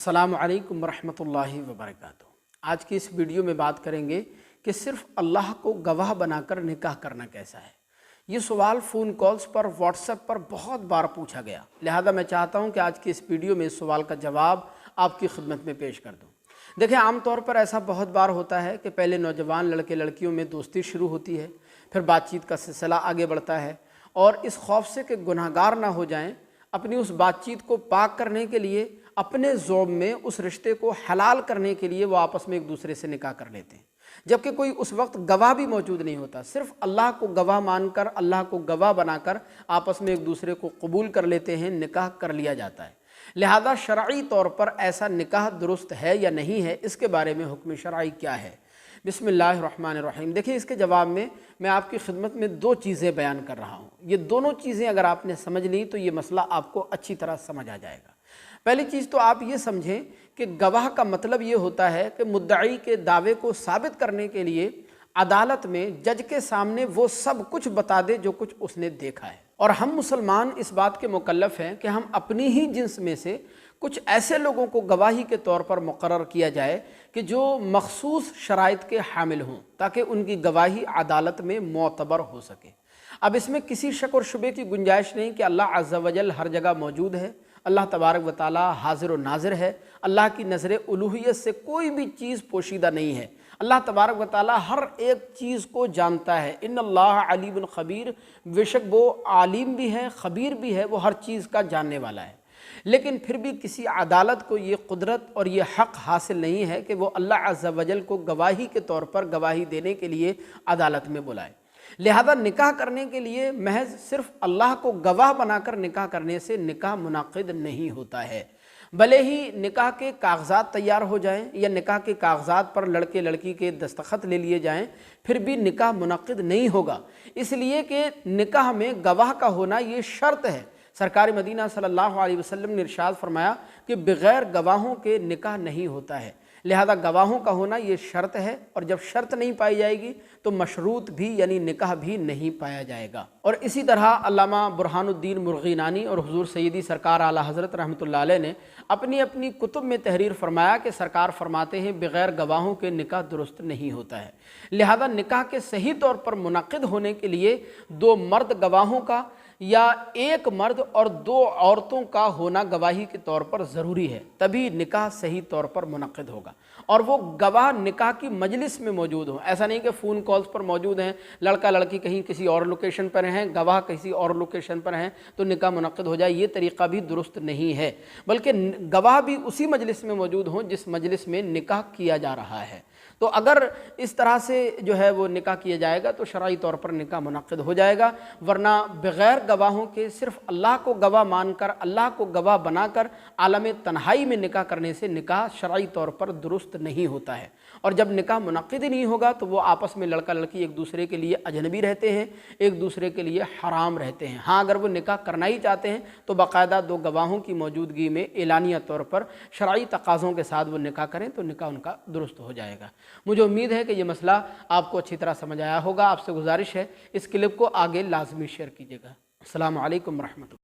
अस्सलामु अलैकुम वरहमतुल्लाहि वबरकातुहू। आज की इस वीडियो में बात करेंगे कि सिर्फ अल्लाह को गवाह बनाकर निकाह करना कैसा है। ये सवाल फ़ोन कॉल्स पर, व्हाट्सएप पर बहुत बार पूछा गया, लिहाजा मैं चाहता हूँ कि आज की इस वीडियो में इस सवाल का जवाब आपकी खिदमत में पेश कर दूँ। देखिए, आमतौर पर ऐसा बहुत बार होता है कि पहले नौजवान लड़के लड़कियों में दोस्ती शुरू होती है, फिर बातचीत का सिलसिला आगे बढ़ता है और इस खौफ से कि गुनाहगार ना हो जाएं, अपनी उस बातचीत को पाक करने के लिए, अपने ज़ौब में उस रिश्ते को हलाल करने के लिए वो आपस में एक दूसरे से निकाह कर लेते हैं, जबकि कोई उस वक्त गवाह भी मौजूद नहीं होता। सिर्फ अल्लाह को गवाह मानकर, अल्लाह को गवाह बनाकर आपस में एक दूसरे को कबूल कर लेते हैं, निकाह कर लिया जाता है। लिहाजा शरई तौर पर ऐसा निकाह दुरुस्त है या नहीं है, इसके बारे में हुक्म शरई क्या है। बिस्मिल्लाहिर्रहमानिर्रहीम। देखिए, इसके जवाब में मैं आपकी खिदमत में दो चीज़ें बयान कर रहा हूँ। ये दोनों चीज़ें अगर आपने समझ ली तो ये मसला आपको अच्छी तरह समझ आ जाएगा। पहली चीज़ तो आप ये समझें कि गवाह का मतलब ये होता है कि मुद्दई के दावे को साबित करने के लिए अदालत में जज के सामने वो सब कुछ बता दे जो कुछ उसने देखा है। और हम मुसलमान इस बात के मुकल्लफ हैं कि हम अपनी ही जिन्स में से कुछ ऐसे लोगों को गवाही के तौर पर मुकर्रर किया जाए कि जो मखसूस शराइत के हामिल हों, ताकि उनकी गवाही अदालत में मोतबर हो सके। अब इसमें किसी शक और शुबे की गुंजाइश नहीं कि अल्लाह अज़्ज़ा वजल हर जगह मौजूद है, अल्लाह तबारक व तआला हाजिर व नाजिर है, अल्लाह की नज़र उलूहियत से कोई भी चीज़ पोशीदा नहीं है, अल्लाह तबारक व तआला हर एक चीज़ को जानता है। इन्नल्लाह अलीमुन खबीर, बेशक वो आलिम भी है, खबीर भी है, वो हर चीज़ का जानने वाला है। लेकिन फिर भी किसी अदालत को ये कुदरत और ये हक़ हासिल नहीं है कि वो अल्लाह अज़्ज़ा वजल को गवाही के तौर पर गवाही देने के लिए अदालत में बुलाए। लिहाजा निकाह करने के लिए महज सिर्फ अल्लाह को गवाह बनाकर निकाह करने से निकाह मुनाक़िद नहीं होता है। भले ही निकाह के कागज़ात तैयार हो जाएं या निकाह के कागज़ात पर लड़के लड़की के दस्तखत ले लिए जाएं, फिर भी निकाह मुनाक़िद नहीं होगा, इसलिए कि निकाह में गवाह का होना ये शर्त है। सरकार मदीना सल्लल्लाहु अलैहि वसल्लम ने इरशाद फरमाया कि बग़ैर गवाहों के निकाह नहीं होता है। लिहाजा गवाहों का होना ये शर्त है, और जब शर्त नहीं पाई जाएगी तो मशरूत भी यानी निकाह भी नहीं पाया जाएगा। और इसी तरह अल्लामा बुरहानुद्दीन मुर्गीनानी और हुजूर सैयदी सरकार आला हज़रत रहमतुल्लाह अलैह ने अपनी अपनी कुतुब में तहरीर फरमाया कि सरकार फरमाते हैं बग़ैर गवाहों के निकाह दुरुस्त नहीं होता है। लिहाजा निकाह के सही तौर पर मुनक़िद होने के लिए दो मर्द गवाहों का या एक मर्द और दो औरतों का होना गवाही के तौर पर ज़रूरी है, तभी निकाह सही तौर पर मुनक़िद होगा। और वो गवाह निकाह की मजलिस में मौजूद हों। ऐसा नहीं कि फ़ोन कॉल्स पर मौजूद हैं, लड़का लड़की कहीं किसी और लोकेशन पर हैं, गवाह किसी और लोकेशन पर हैं तो निकाह मुनक़िद हो जाए, ये तरीक़ा भी दुरुस्त नहीं है। बल्कि गवाह भी उसी मजलिस में मौजूद हों जिस मजलिस में निकाह किया जा रहा है। तो अगर इस तरह से जो है वो निकाह किया जाएगा तो शरई तौर पर निकाह मुनक़िद हो जाएगा। वरना बग़ैर गवाहों के सिर्फ अल्लाह को गवाह मानकर, अल्लाह को गवाह बनाकर आलम तन्हाई में निकाह करने से निकाह शरई तौर पर दुरुस्त नहीं होता है। और जब निकाह मुनक़िद नहीं होगा तो वो आपस में लड़का लड़की एक दूसरे के लिए अजनबी रहते हैं, एक दूसरे के लिए हराम रहते हैं। हाँ, अगर वो निकाह करना ही चाहते हैं तो बाकायदा दो गवाहों की मौजूदगी में एलानिया तौर पर शरई तकाज़ों के साथ वो निकाह करें तो निकाह उनका दुरुस्त हो जाएगा। मुझे उम्मीद है कि ये मसला आपको अच्छी तरह समझ आया होगा। आपसे गुजारिश है इस क्लिप को आगे लाजमी शेयर कीजिएगा। अस्सलामु अलैकुम रहमतुल्लाह।